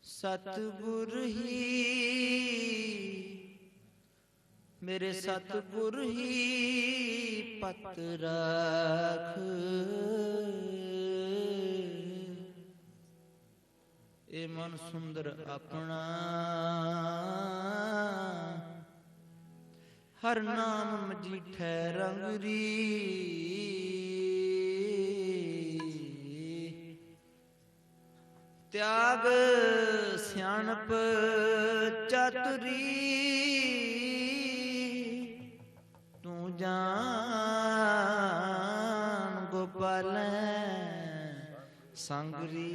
सतगुर ही मेरे सतगुर ही पत राख ए मन सुंदर अपना हर नाम मजीठै रंगरी त्याग सियाणप चातुरी तू जान गोपाल संगरी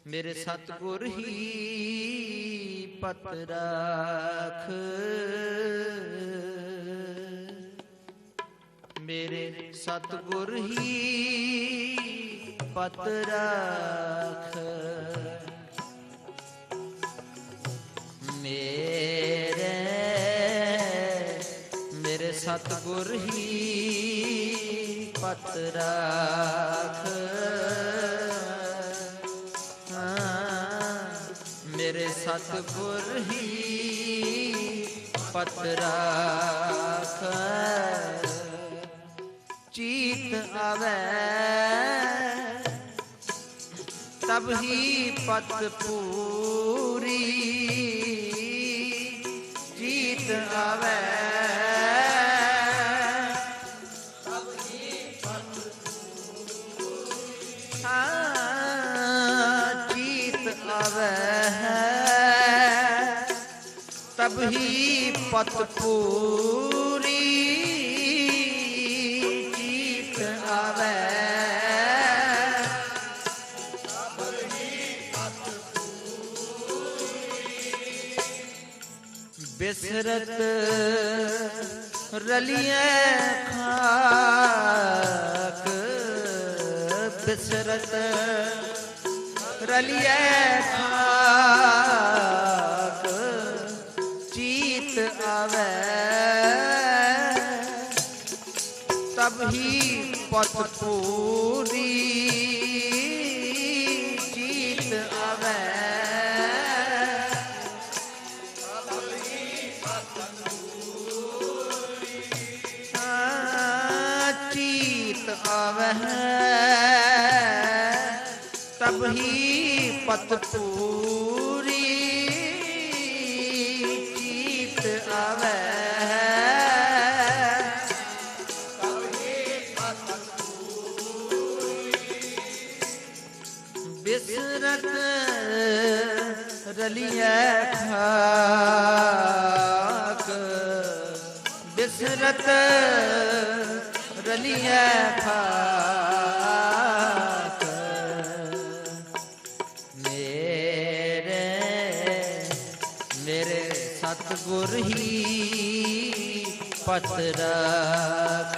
मेरे सतगुर ही पत राख मेरे सतगुर ही पत राख मेरे सतगुर ही पत राख मेरे सतगुर ही पत राख चीत आवे तब ही पत पूरी चीत आवे तब ही पत चीत आवे तब ही पत पूरी बिसरत रलिए खाक बिसरत रलिए खाक चीत आवे तब ही पत पूरी चीत आवे तब ही पत पूरी चीत आवे तब ही पत बिसरत रलिए खाक बिसरत रलिए खाक मेरे सतगुर ही पत राख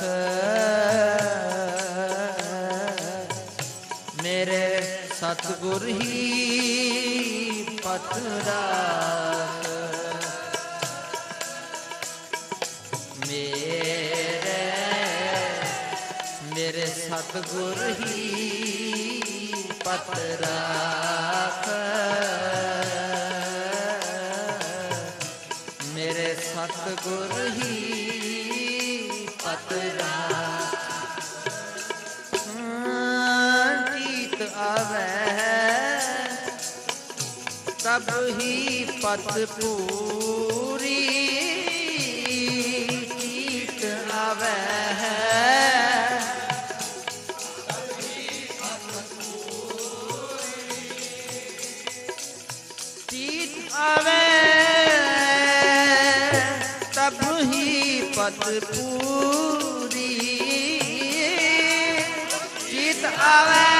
मेरे सतगुर ही पत राख मेरे सतगुर ही पत राख मेरे सतगुर ही पत राख जीत आवे तब ही पत पूरी जीत आवे आवे तब ही पत पूरी जीत आवे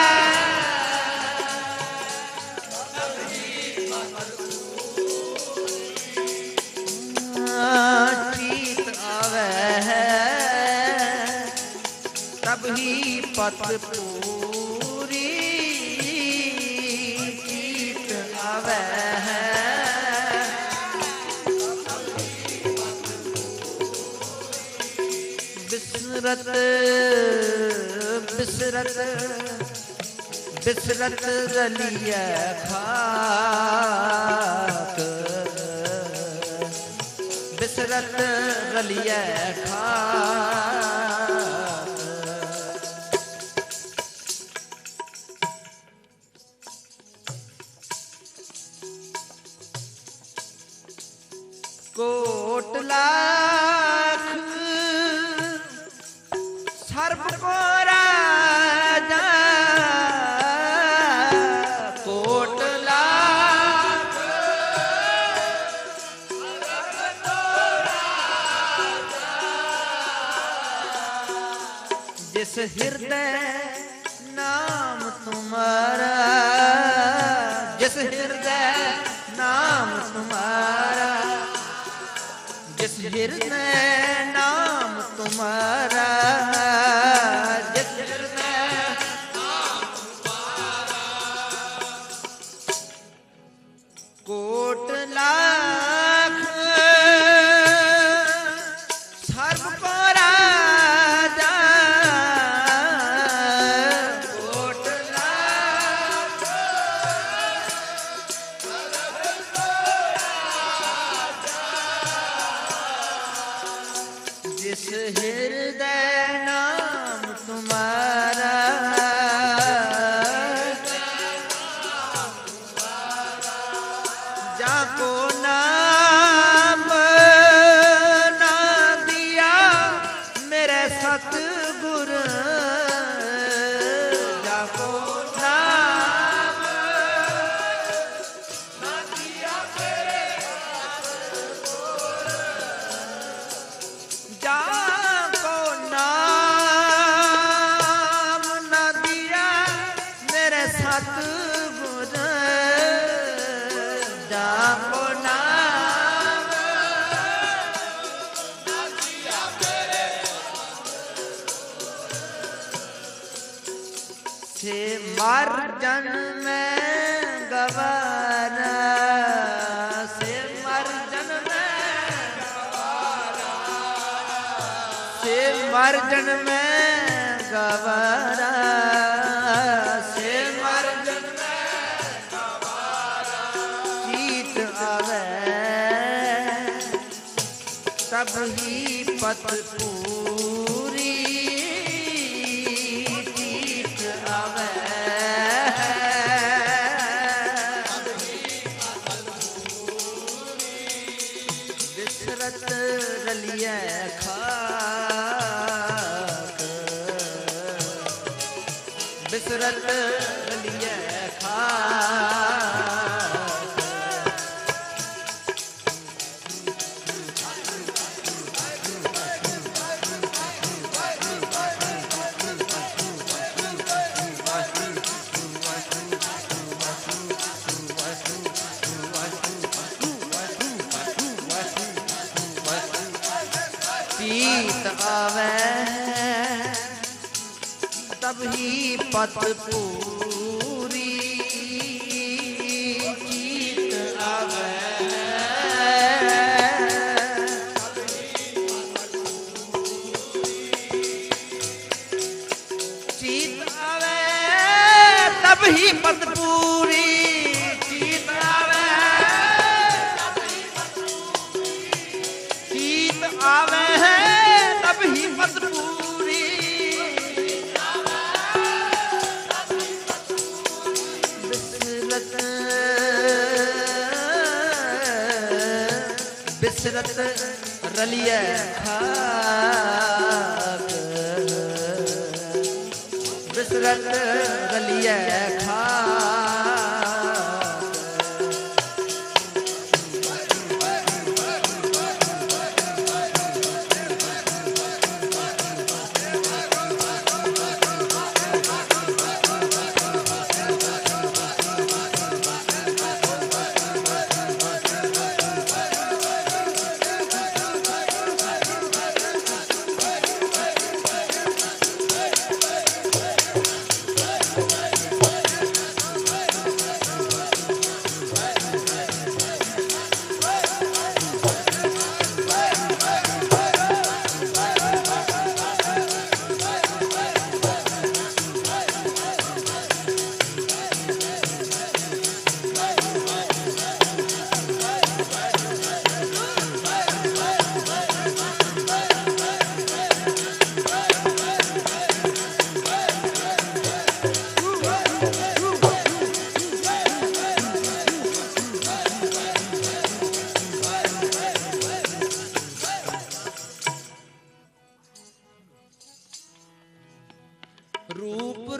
तब ही पत जीत आवे तब ही पत पूरी चीत आवे है। बिसरत बिसरत बिसरत रलिया खाक, बिसरत रलिया खाक। कोट लाख सर्प को राजा, कोट लाख जिस हृदय नाम तुम्हारा, जिस हृदय नाम तुम्हारा, जिस हृदय नाम तुम्हारा, जिस हृदय नाम तुम्हारा। कोट लाख सर्व को राजा, कोट लाख जिस हृदय नाम तुम्हारा, जाको नाम ना दिया मेरे सतगुर, जाको नाम ना दिया मेरे जाको नाम न दिया मेरे सतगुर, जाको नाम न दिया मेरे से मर जन्म गवारा, से मर जन्म से मर्जन में गवारा, से मर्जन में गवारा। चीत आवे तब ही पत पूरी चीत आवे। बिसरत रलिया खाक, बिसरत रलिया खाक। चीत आवे तब ही पत पूरी चीत आवे। चीत आवे तब ही पत पूरी चीत आवे, चीत आवे तब ही पत पूरी। बिसरत बिसरत रलिया खाक, बिसरत रलिया खाक।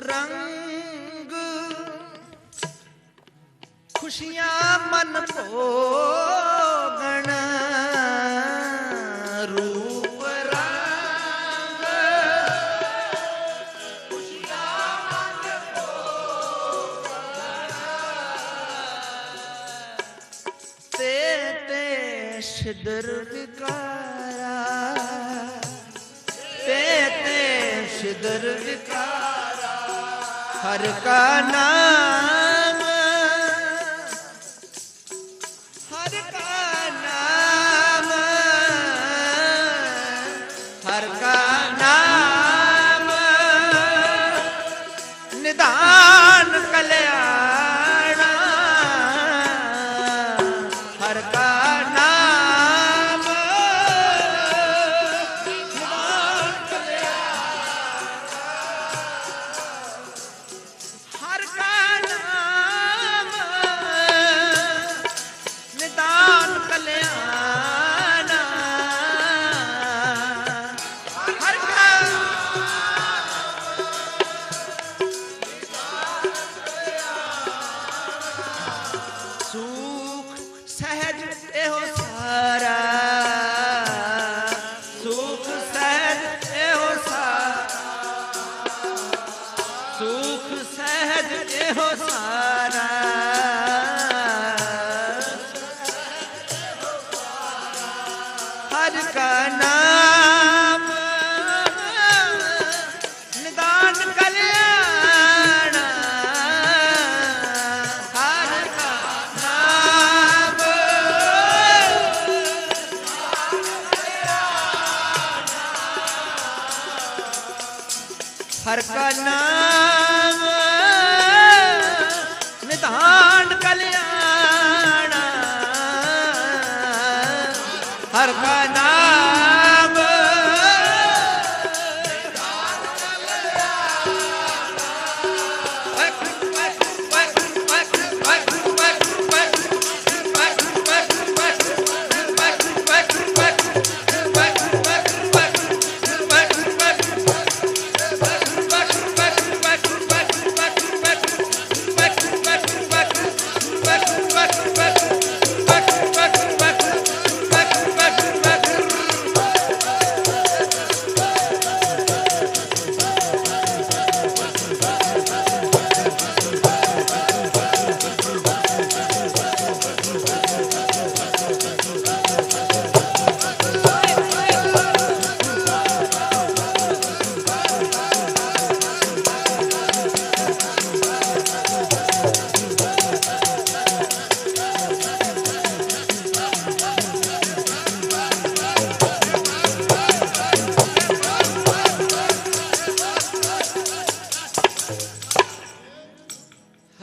रंग खुशियां मन भोगण रूप रंग खुशियां मन भोगण ते शिदर विकारा ते शिदर विकारा हर का नाम हर का नाम हर का नाम निदान कल्याण हर का नाम निदान कल्याण हर का नाम निदान कल्याण हर का सुख सहज एहो सारा सुख सहज एहो सारा सुख सहज एहो सारा हर का नाम निदान कल्याण हर का नाम हर का नाम निदान कल्याण हर का नाम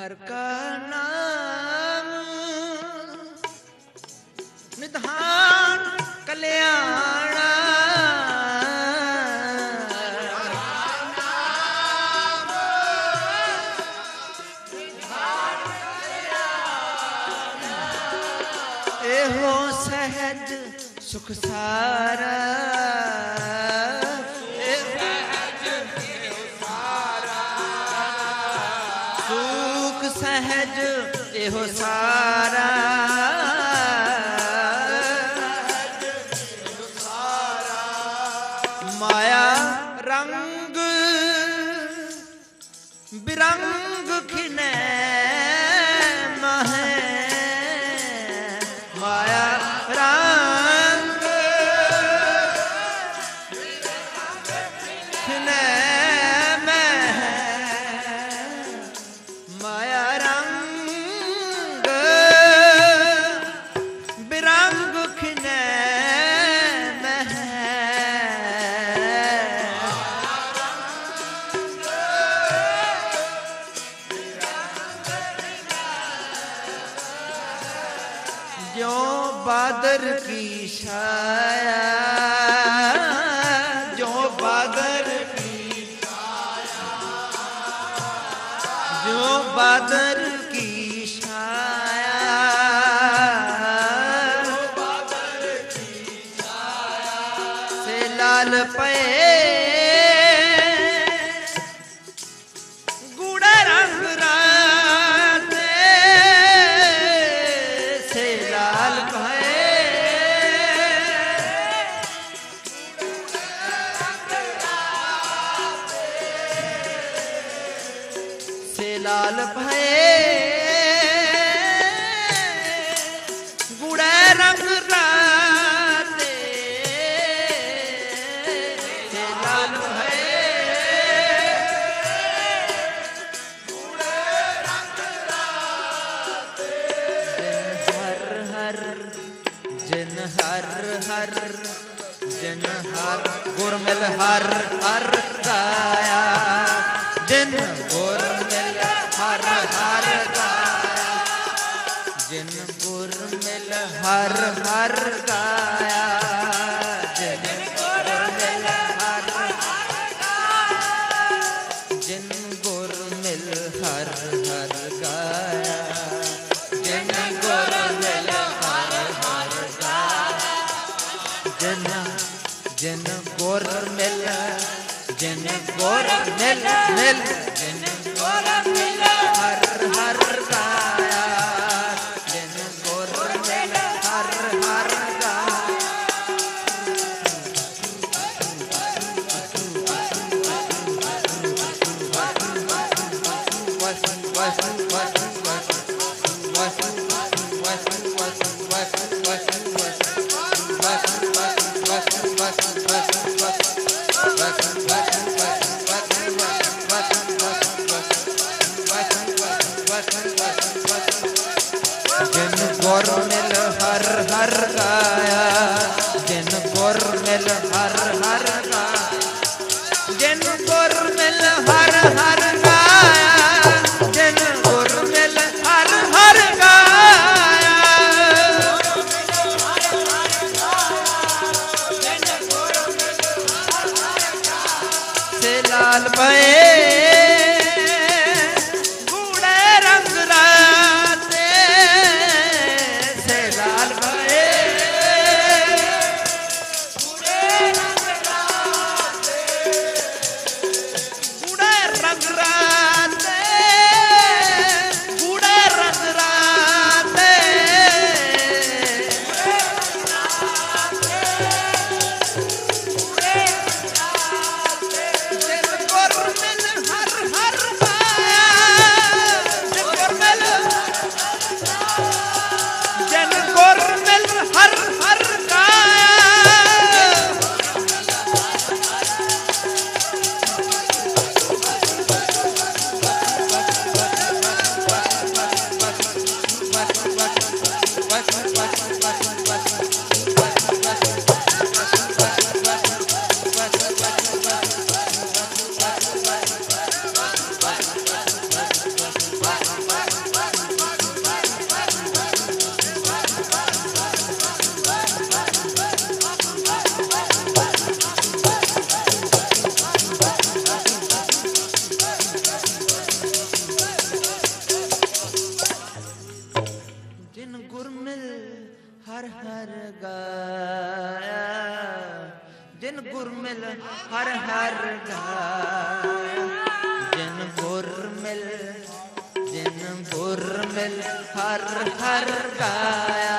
हर का नाम निधान कल्याण एहो सहज सुख सारा सहज एहो सारा माया रंग बिरंग खिने महे माया रंग खिने माया रंग बिरंग खिने मह जो बादर की छाया जो बादर की जो बादर की छाया से लाल पे से लाल भये गुड़े रंग राते से लाल भये गुड़े रंग राते जिन हर हर जिन हर गुरमिल हर हर गाया जिन गुरमिल हर हर गाया जिन गुरमिल हर हर गाया जिन गुरमिल हर जिन गुरमिल हर हर गाया जिन गुरमिल हर हर गाया जिन जिन गुरमिल जिन गुरमिल मिल जिन गुरमिल हर हर गाया जिन गुरमिल हर हर गाया जिन गुरमिल हर हर गाया जिन गुरमिल हर हर गाया जिन गुरमिल हर हर गाया जिन गुरमिल हर हर गाया से लाल भये जिन गुरमिल हर हर गाया जिन गुरमिल हर हर गाया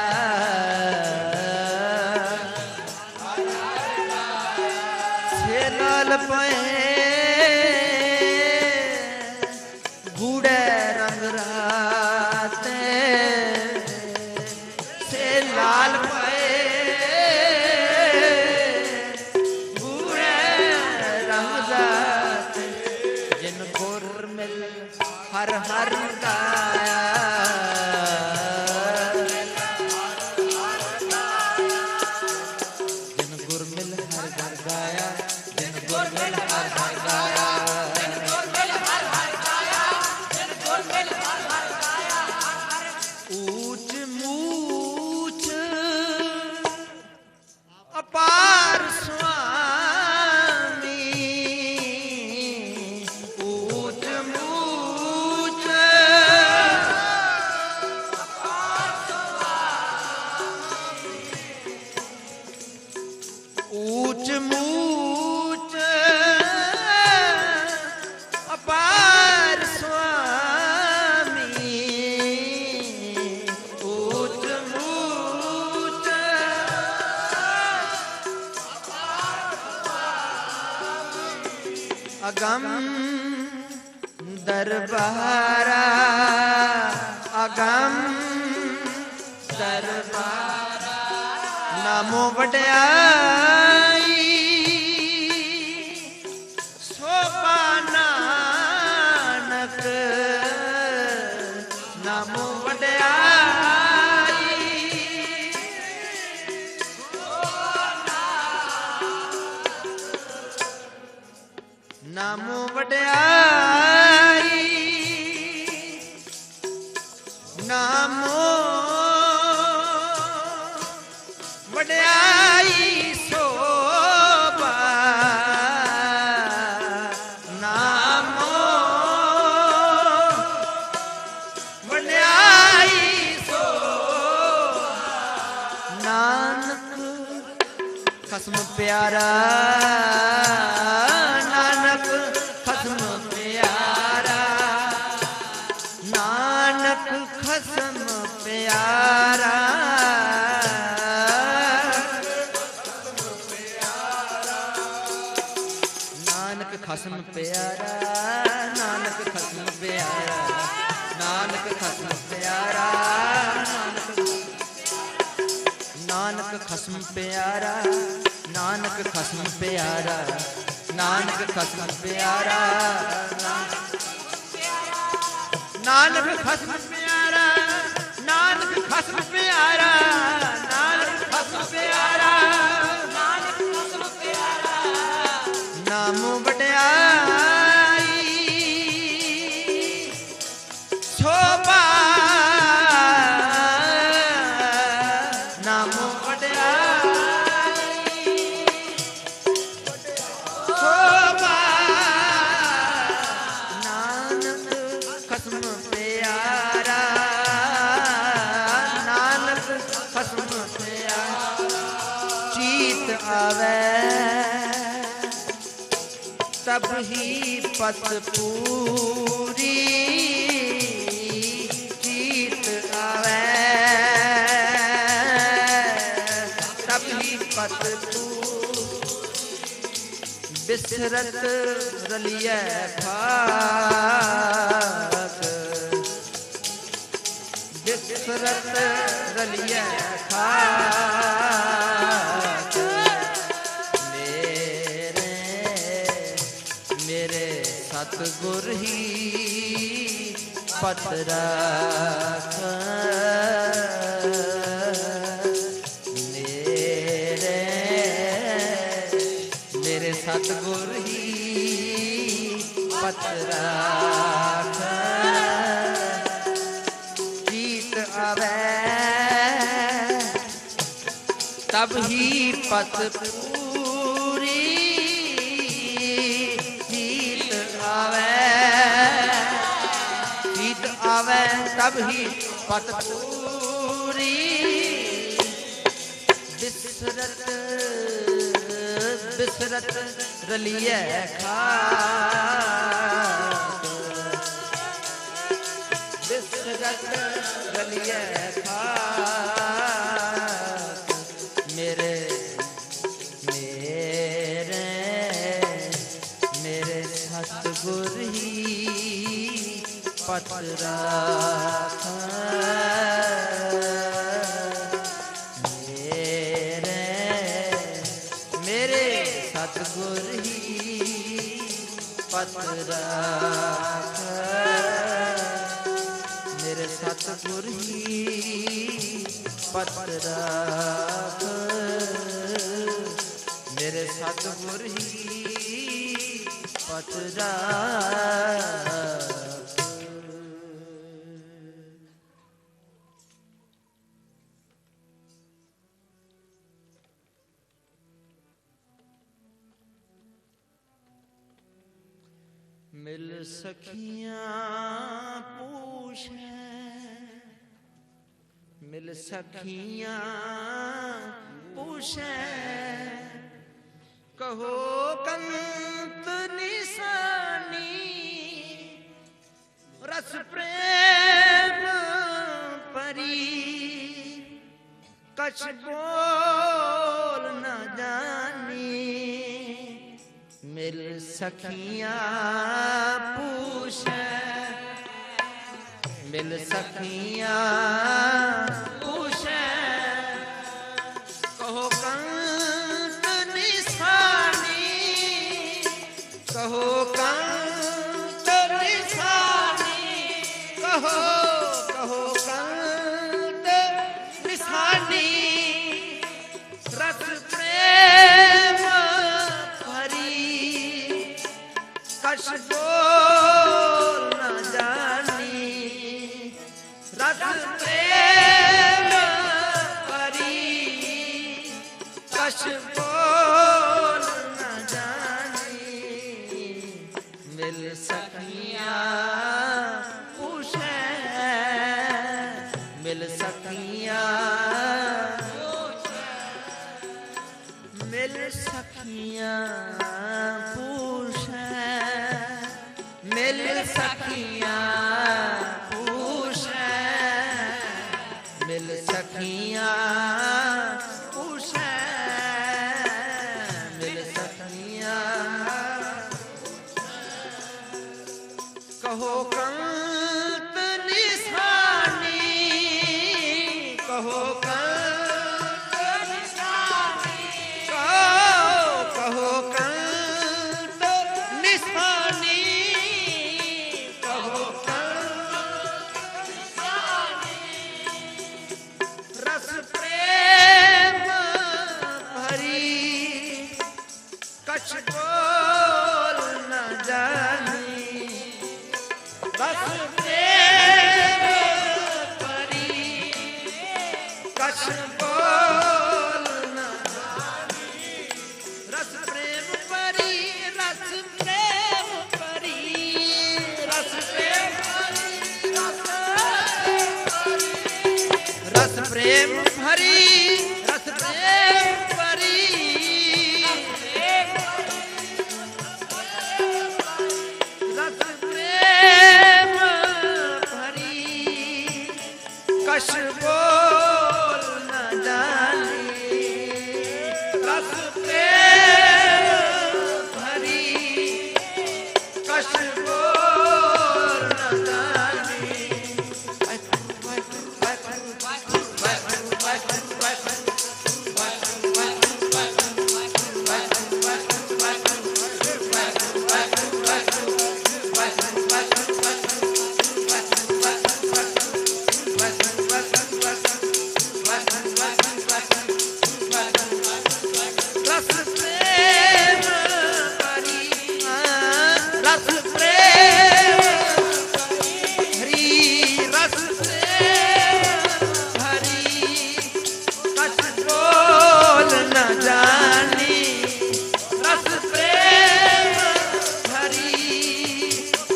से लाल भये गूढ़े रंग राते से लाल हर हर गाया जिन गुरमिल हर हर गाया जिन गुरमिल हर हर गाया जिन गुरमिल हर हर गाया जिन गुरमिल हर हर गाया ऊंच मूछ अपार स्वामी ऊंच ऊंच मूच अपार स्वामी ऊंच मूच अगम दरबारा अगम दरबारा नामो वड्याई सोपा नानक नामो वड्याई नामो वड्याई नामो वड्याई सोपा नामो वड्याई सोपा नानक खसम प्यारा नानक खसम प्यारा नानक खसम प्यारा नानक खसम प्यारा नानक खसम प्यारा नानक खसम प्यारा नानक खसम प्यारा नानक खसम प्यारा नानक खसम प्यारा नानक खसम प्यारा नानक खसम प्यारा नानक खसम प्यारा नानक खसम प्यारा नाम वड्याई शोभा नाम वड्याई शोभा नानक खसम प्यारा नानक खसम प्यारा चीत आवे तब ही पत पूरी चीत आवे तब ही पत पूरी बिसरत रलिए खाक बिसरत रलिए खाक मेरे सतगुर ही पत राख मेरे सतगुर ही पत राख चीत आवे तब ही पत पूरी चीत आवे चीत आवे तब ही पत पूरी बिसरत बिसरत रलिए खाक बिसरत रलिए खाक मेरे मेरे मेरे सतगुर ही पत राख सतगुर ही पत राख मेरे सतगुर ही पत राख मेरे सतगुर ही पत राख मिल सखियां पूछे मिल सखियां पूछे कहो कंत निशानी रस प्रेम परी कछ बोल न जानी मिल सखियां पूछे मिल सखिया पूछे कहो कंत निशानी, कहो कंत निशानी, कहो कहो कंत निशानी, रस प्रेम भरी कछ बोल न जानी, रस प्रेम भरी कछ बोल न जानी, मिल सखिया पूछे, मिल सखिया, मिल सखिया पूछे, मिल सखिया पूछे, मिल सखिया पूछे, मिल सखिया, कहो कंत निशानी, कहो कंत निशानी, कहो कंत निशानी, कहो कंत निशानी, रस प्रेम भरी कछ बोल न जानी, रस प्रेम भरी कछ बोल न जानी, रस प्रेम भरी, रस प्रेम भरी, रस प्रेम भरी, रस प्रेम भरी, रस प्रेम भरी, रस प्रेम भरी कछ बोल न जानी, रस प्रेम भरी कछ बोल न जानी, रस प्रेम भरी, रस प्रेम भरी, रस प्रेम भरी कछ बोल न जानी, रस प्रेम भरी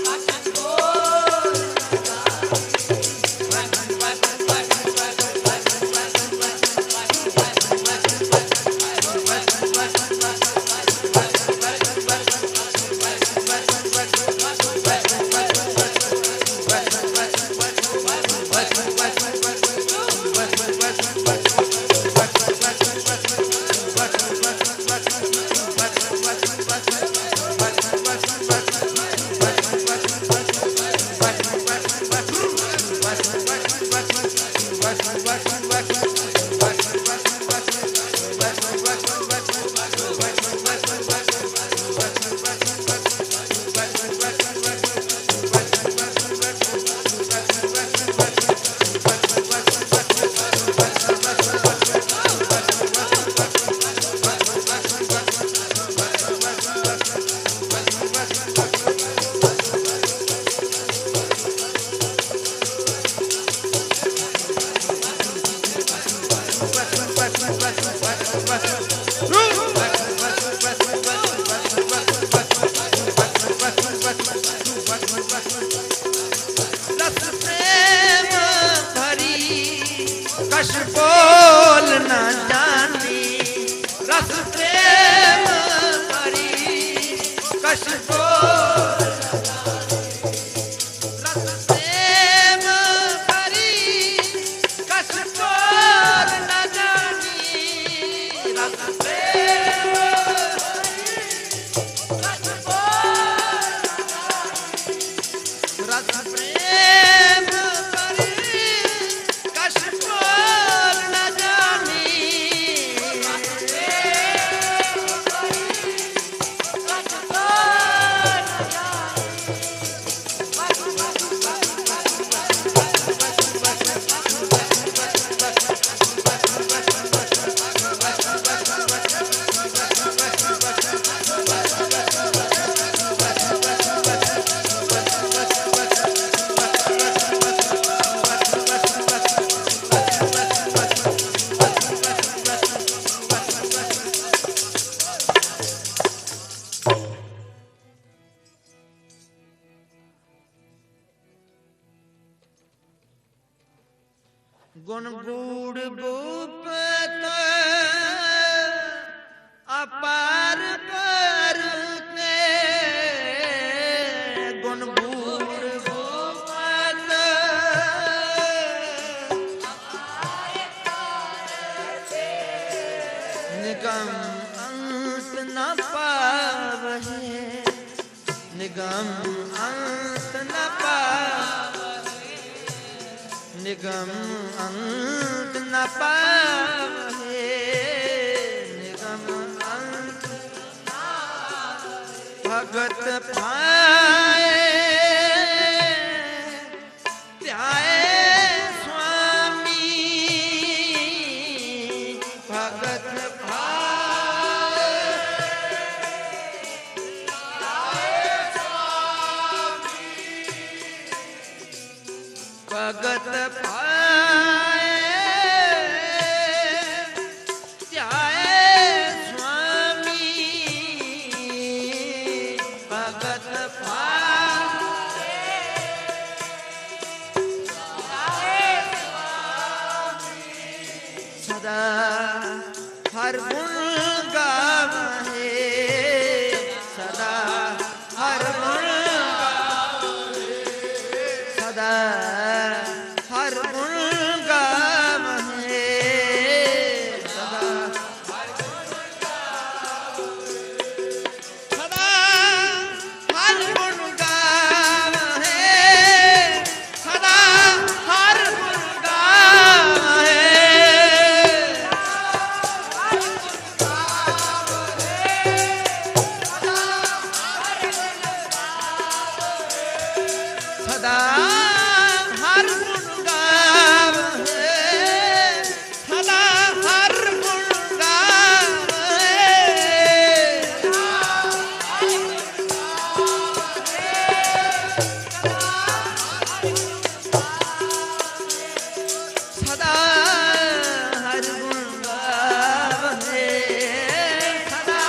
कछ बोल कछ बोल न जानी, रस प्रेम भरी कछ बोल रस प्रेम भरी कछ बोल न जानी, रस प्रेम कछ बोल रस प्रेम गुण गूढ़ गुप्त अपार पर के गुण गूढ़ गुप्त निगम अंत न पावहे निगम अंत न पावहे निगम अंत न पावहे निगम अंत भगत पाए त्याए स्वामी भगत भगत पाए त्याए स्वामी भगत पाए सदा हर गुण गावे सदा हर गुण सदा हर गुण गावे सदा सदा हर गुण गावे सदा हर गुण गावे सदा हर गुण गावे सदा हर गुण गावे सदा हर गुण गावे सदा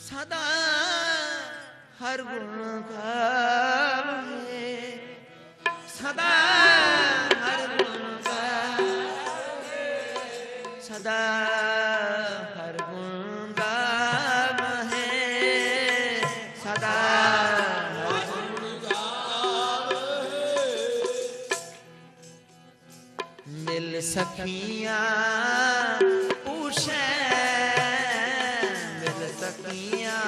सदा हर गुण गावे सदा हर गुण गावे सदा हर गुण गावे सदा हर गुण गावे मिल सखियां पूछे मिल सखियां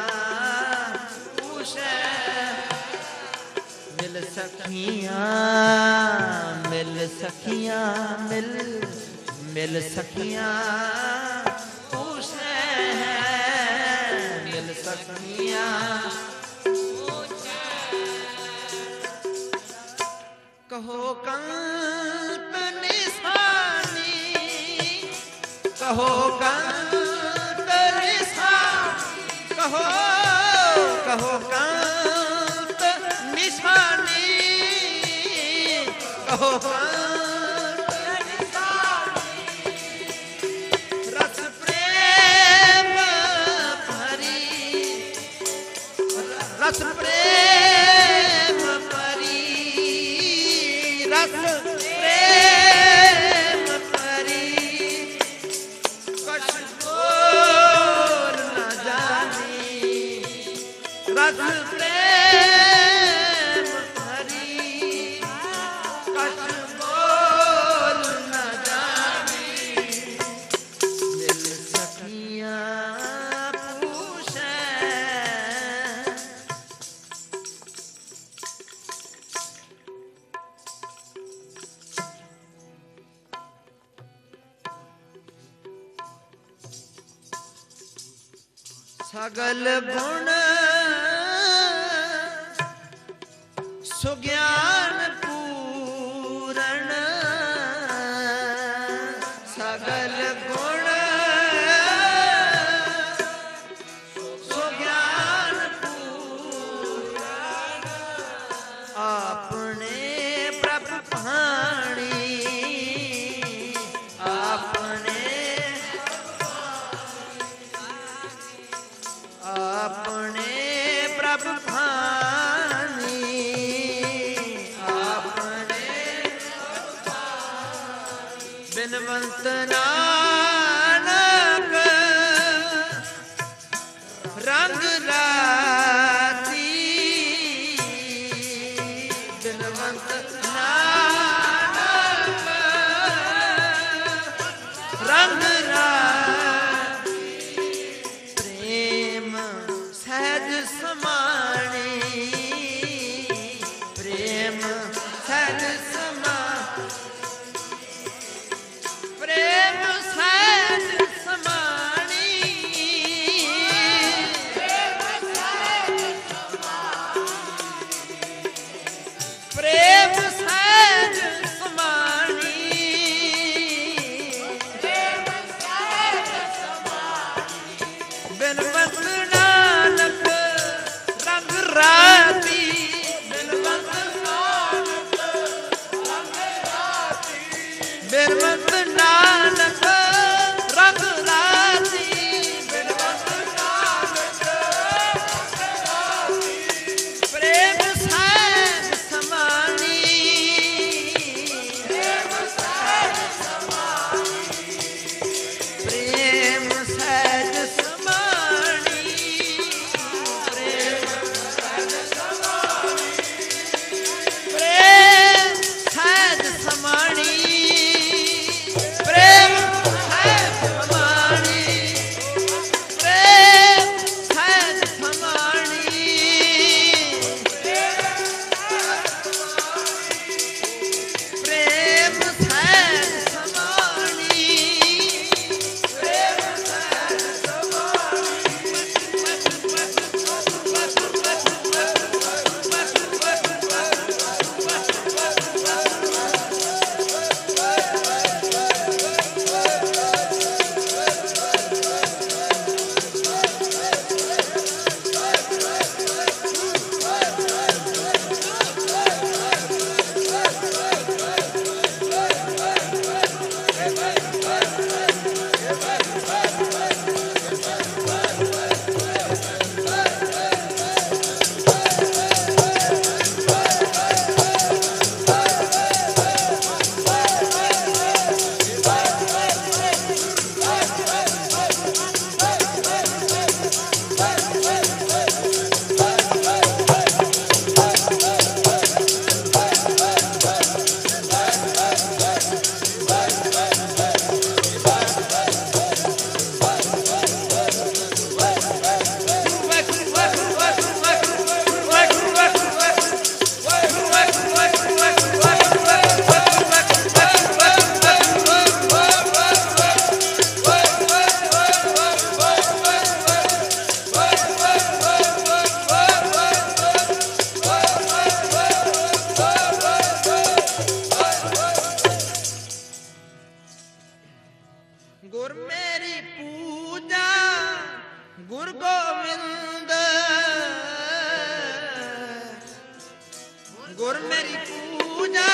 मिल मिल सखियां पूछे हैं, मिल सखियां कहो कंत निशानी, कहो कंत निशानी, कहो कहो कंत निशानी, कहो कंत निशानी, रस प्रेम भरी, रस प्रेम भरी, रस प्रेम भरी, कछ बोल न जानी, रस प्रेम भरी, कछ बोल न जानी, मिल सखियां पूछे। सगल गुण सुज्ञान पूरण, सगल गुण सुज्ञान पूरण, अपने प्रभ भाणी, अपने अपने प्रभ भानी, अपने बिनवंत नानक रंग राती, बिनवंत नानक रंग राती, प्रेम सहज समाणी, प्रेम सहज समा, प्रेम गुरु गोविंद गुर मेरी पूजा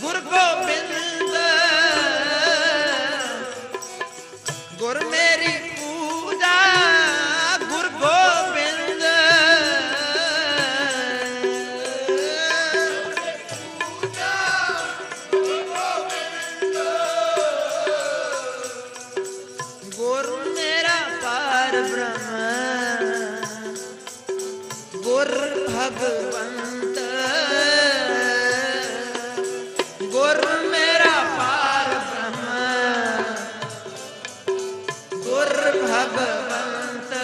गुरु गोविंद गुर मेरी पूजा गुरु गोविंद गुरु मेरा पार ब्रह्म गुरु भगवंत गुरु मेरा पार ब्रह्म गुरु भगवंत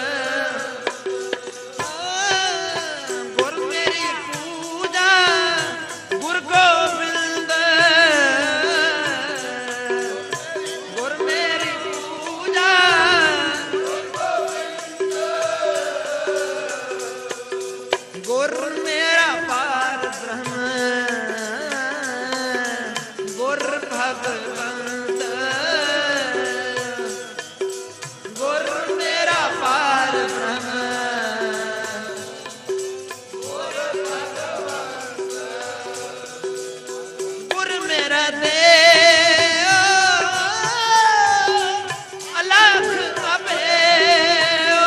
गुरु मेरी पूजा गुरु गोविंद गुरु मेरी पूजा गुरु मेरा पार ब्रह्म गुरु भगवंत गुरु मेरा पार ब्रह्म गुरु मेरा देव अलख अभेयो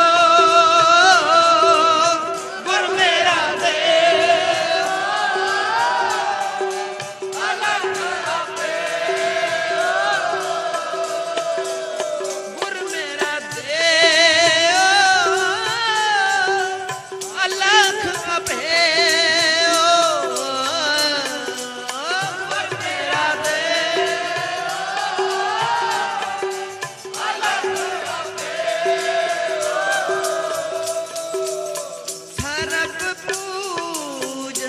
गुरु मेरा देव अलख अभेयो गुरु मेरा देव अलख अभेयो गुरु मेरा देव अलख सरब पूज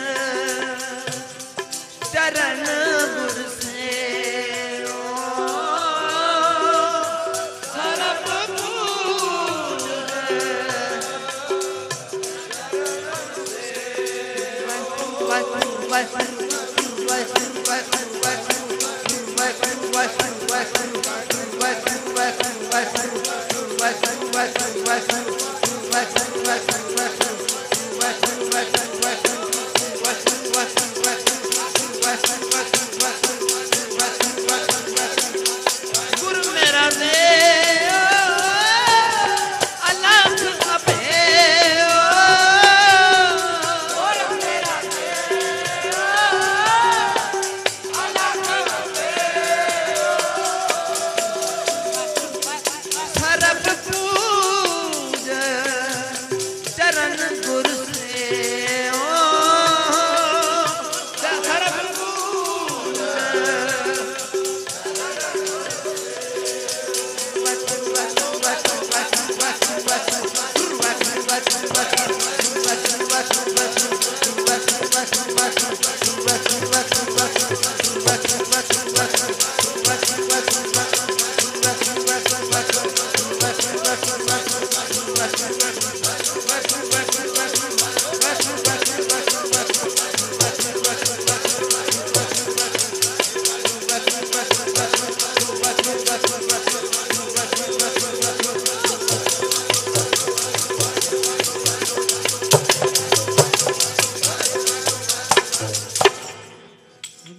चरण गुर से सरब पूज गुरु मेरा देव अलख अभेयो गुरु मेरा देव अलख अभेयो सरब पूज चरण गुर से सरब पूज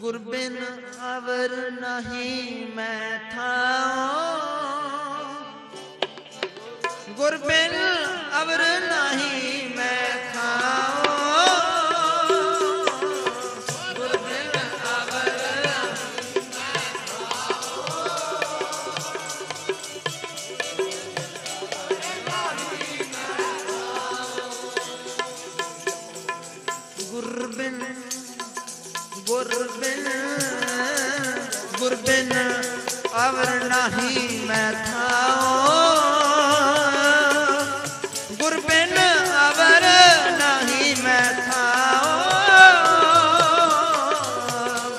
गुर बिन अवर नहीं मैं थाओ गुर बिन अवर नहीं मैं थाओ गुर बिन अवर गुर बिन गुर बिन अवर नहीं मैं थाओ गुर बिन अवर नहीं मैं थाओ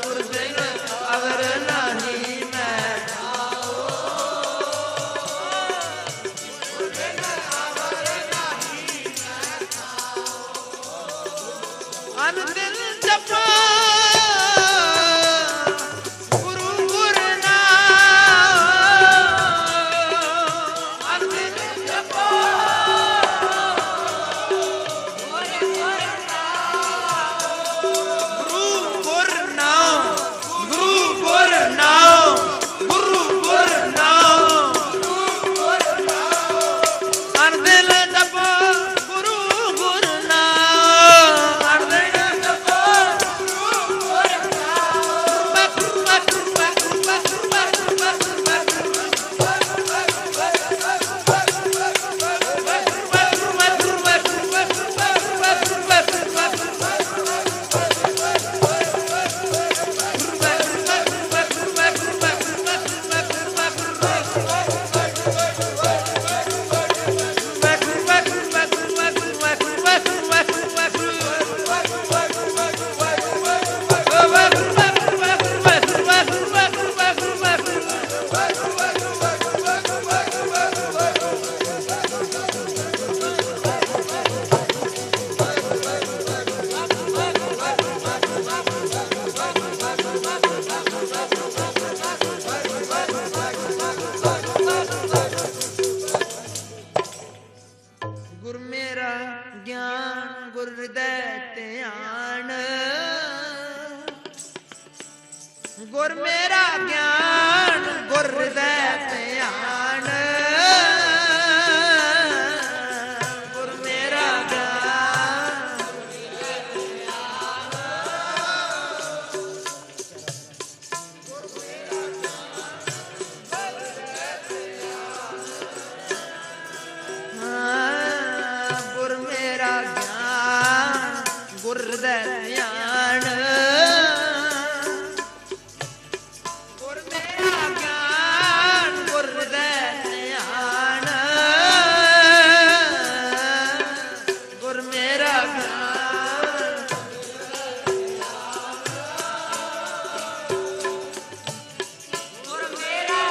गुर बिन अवर नहीं मैं थाओ गुर बिन अवर नहीं मैं थाओ अन दिल जपा Oh दे ध्यान गुर मेरा ज्ञान गुर दे ध्यान गुर मेरा ज्ञान गुर मेरा ज्ञान गुर दे ध्यान गुर मेरा ज्ञान गुर दे ध्यान गुर मेरा ज्ञान गुर मेरा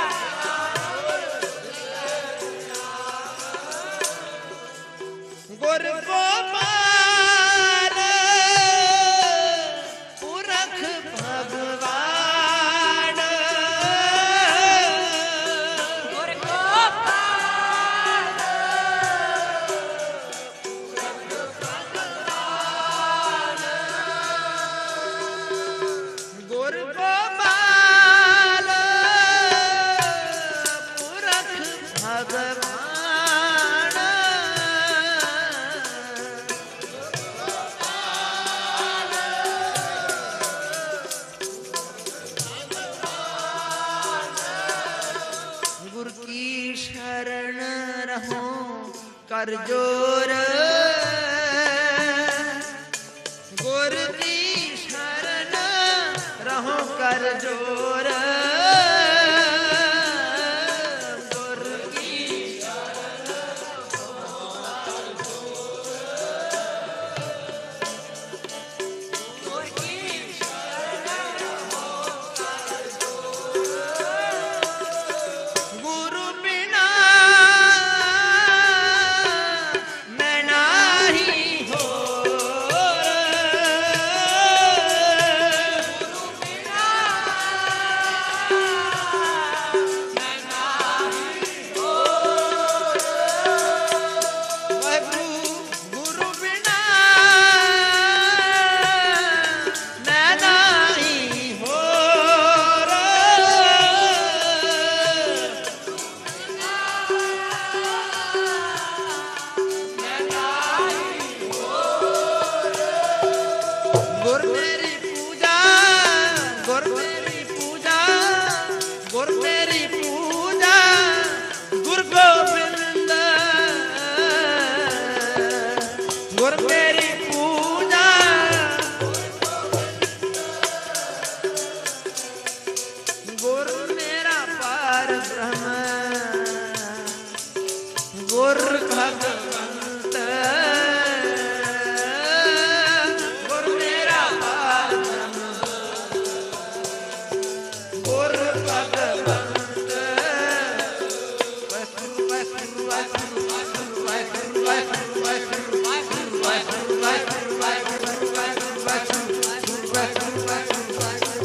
गुर गोपाल पुरख भगवान गुर गोपाल गुर गोपाल पुरख भगवान गुर की शरण रहो कर जोर गुर की शरण रहो कर जोर गुर की गुर की गुरु बिना मैं नाही होर गुरु बिना मैं नाही होर गुरु बिना मैं नाही होर गुर मेरी पूजा गुर मेरी पूजा गुर मेरी पूजा गुर गोविंद गुर मेरी पूजा गुर मेरा पार ब्रह्म गुर भगवंत गुर मेरा पार ब्रह्म गुर भगवंत वाहिगुरु वाहिगुरु वाहिगुरु वाहिगुरु वाहिगुरु वाहिगुरु वाहिगुरु वाहिगुरु वाहिगुरु वाहिगुरु वाहिगुरु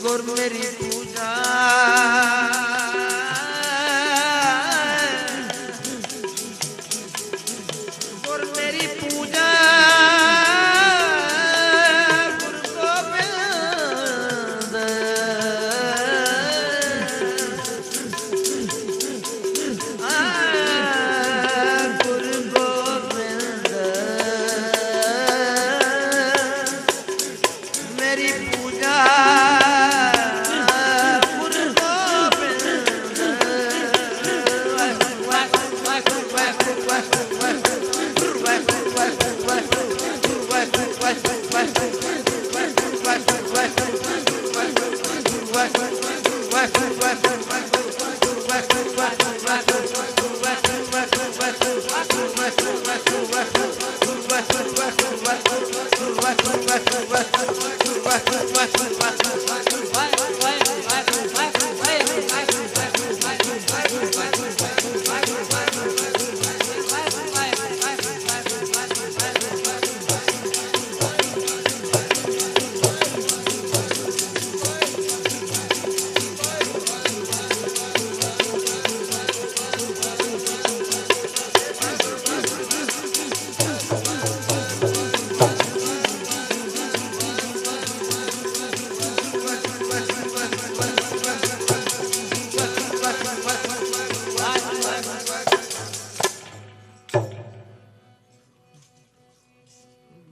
गुर मेरी पूजा गुर मेरी पूजा गुर गोविंद गुर गोविंद मेरी पूजा गुर गोविंद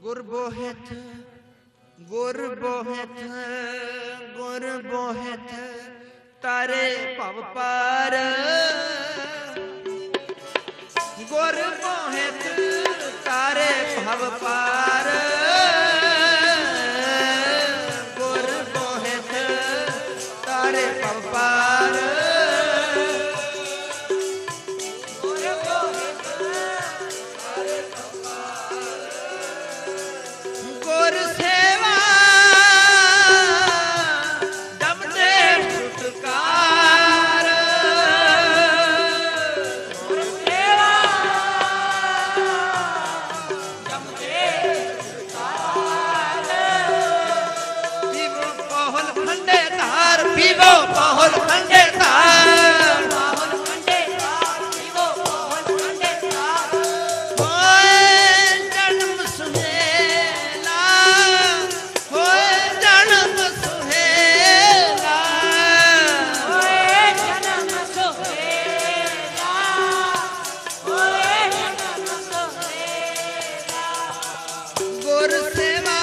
ਗੁਰ ਬੋਹਿਤ ਗੁਰ ਬੋਹਿਤ ਗੁਰ ਬੋਹਿਤ ਤਾਰੇ ਭਵ ਪਾਰ ਗੁਰ ਬੋਹਿਤ ਤਾਰੇ ਭਵ ਪਾਰ ਗੁਰ ਬੋਹਿਤ ਤਾਰੇ ਭਵ ਪਾਰ ਗੁਰ ਸੇਵਾ ਦਮਦੇ ਛੁਟਕਾਰ ਗੁਰ ਸੇਵਾ ਦਮਦੇ ਛੁਟਕਾਰ ਪੀਵੋ ਪਹੁਲ ਖੰਡੇ ਧਾਰ ਪੀਵੋ ਪਹੁਲ ਖੰਡੇ ਧਾਰ ਪਹੁਲ ਖੰਡੇ ਧਾਰ ਪੀਵੋ ਪਹੁਲ ਖੰਡੇ ਧਾਰ ਹੋਏ ਜਨਮ ਸੁਹੇਲਾ ਹੋਏ ਜਨਮ ਸੁਹੇਲਾ ਹੋਏ ਜਨਮ ਸੁਹੇਲਾ ਹੋਏ ਜਨਮ ਸੁਹੇਲਾ ਗੁਰ ਸੇਵਾ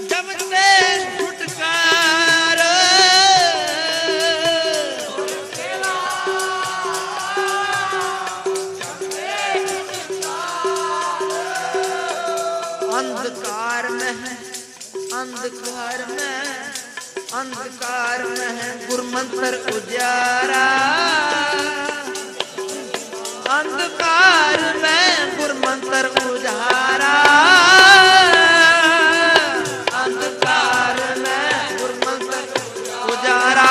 ਜਬ ਤੇ ਛੁਟਕਾਰ ਗੁਰ ਸੇਵਾ ਜਬ ਤੇ ਛੁਟਕਾਰ ਅੰਧਕਾਰ ਮਹਿ ਅੰਧਕਾਰ ਮਹਿ ਅੰਧਕਾਰ ਮਹਿ ਗੁਰਮੰਤਰ ਉਜਾਰਾ ਅੰਧਕਾਰ ਮੈਂ ਗੁਰਮੰਤਰ ਉਜਾਰਾ ਅੰਧਕਾਰ ਮੈਂ ਗੁਰਮੰਤਰ ਉਜਾਰਾ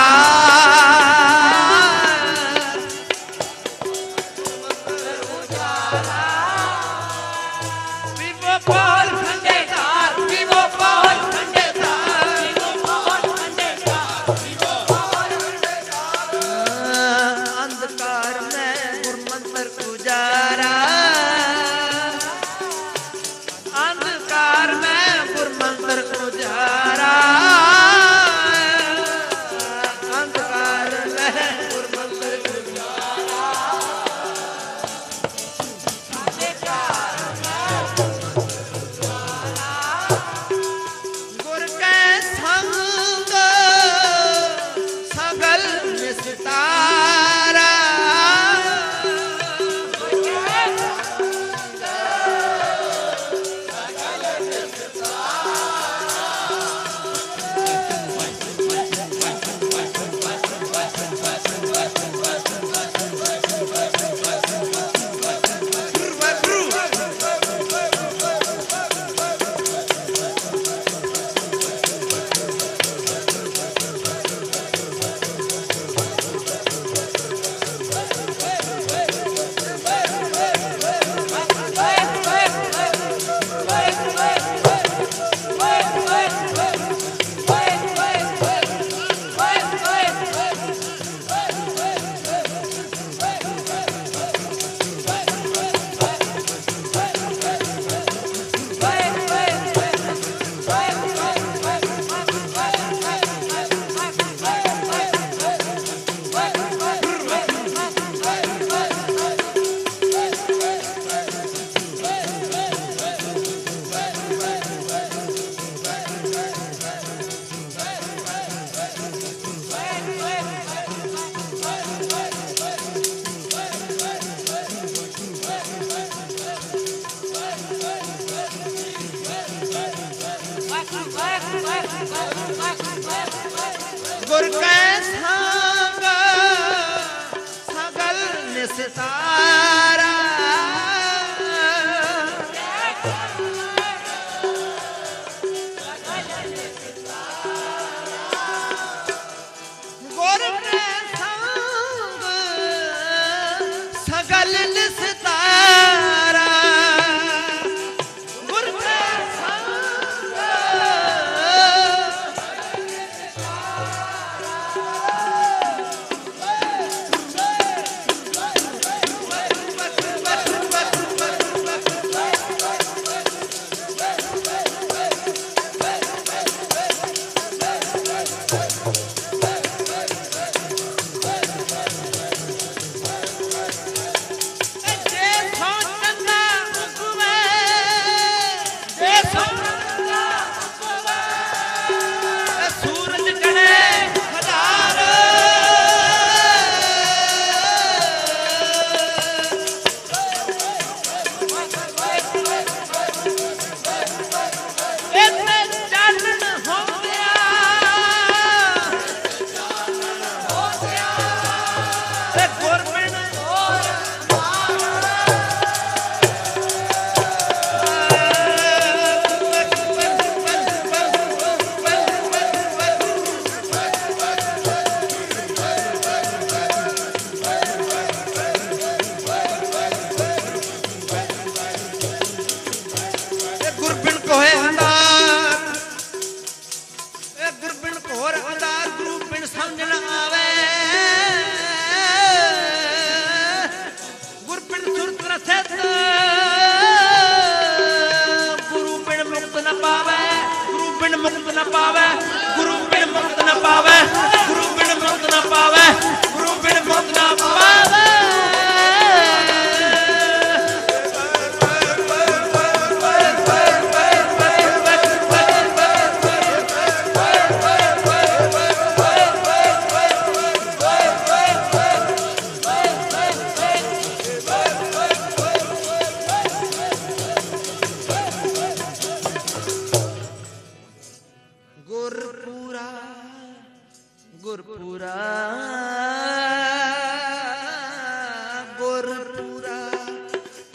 ਵਿਵੋ ਪਾਲ ਖੰਡੇ ਧਾਰ ਵਿਵੋ ਪਾਲ ਖੰਡੇ ਧਾਰ ਵਿਵੋ ਪਾਲ ਖੰਡੇ ਧਾਰ ਵਿਵੋ ਪਾਲ ਖੰਡੇ ਧਾਰ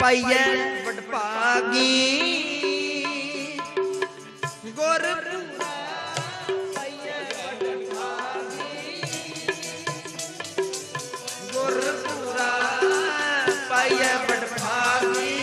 ਪਾਈਐ ਵਡਭਾਗੀ ਗੁਰਪੂਰਾ ਪਾਈਐ ਵਡਭਾਗੀ ਗੁਰਪੂਰਾ ਪਾਈਐ ਵਡਭਾਗੀ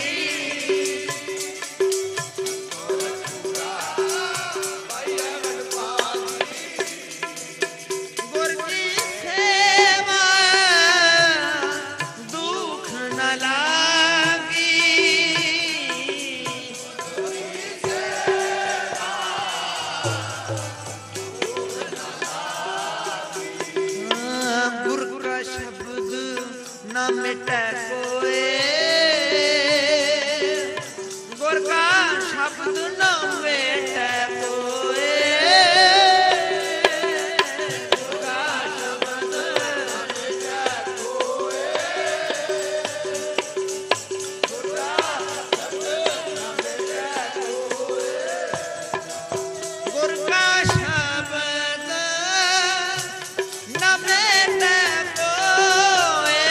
मिटै कोए गुर का शब्द न मिटै कोए गुर का शब्द न मिटै कोए गुर का शब्द न मिटै कोए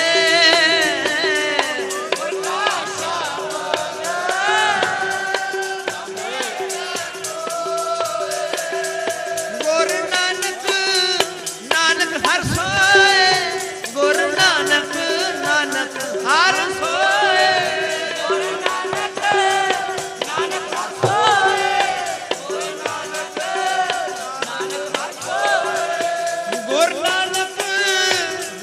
गुर का शब्द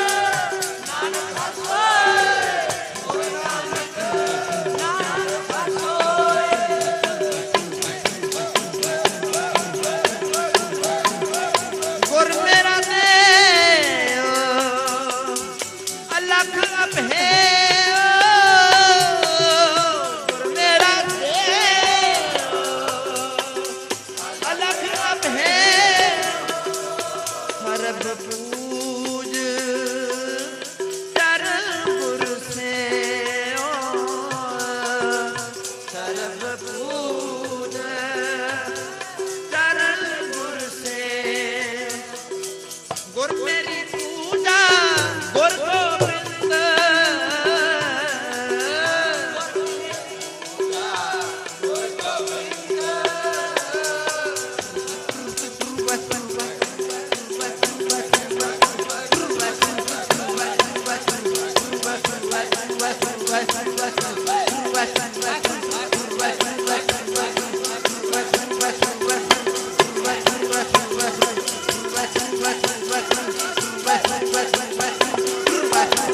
न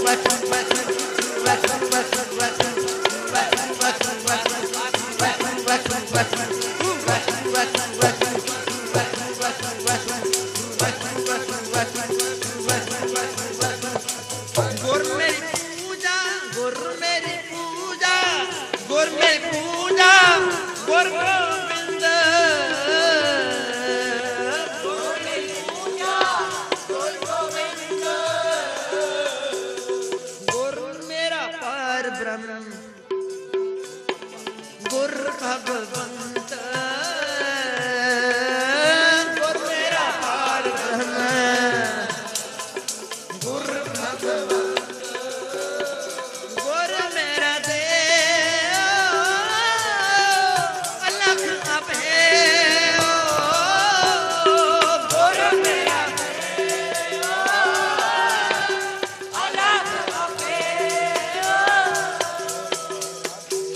मिटै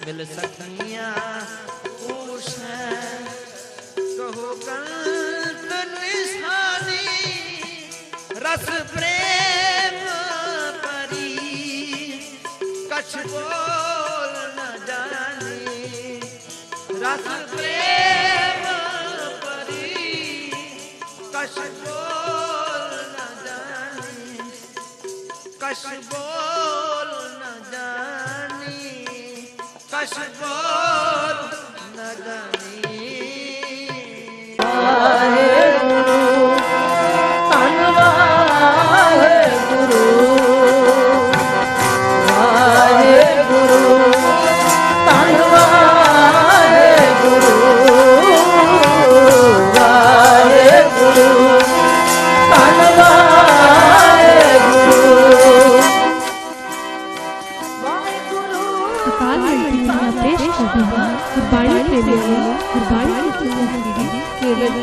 मिल सखिया पूछे कहो कंत निशानी रस प्रेम परी कछ बोल न जानी रस प्रेम परी कछ बोल न जानी कछ बोल न जानी कछ बोल न जानी गुरबाणी प्रेमी गुरबाणी की केवल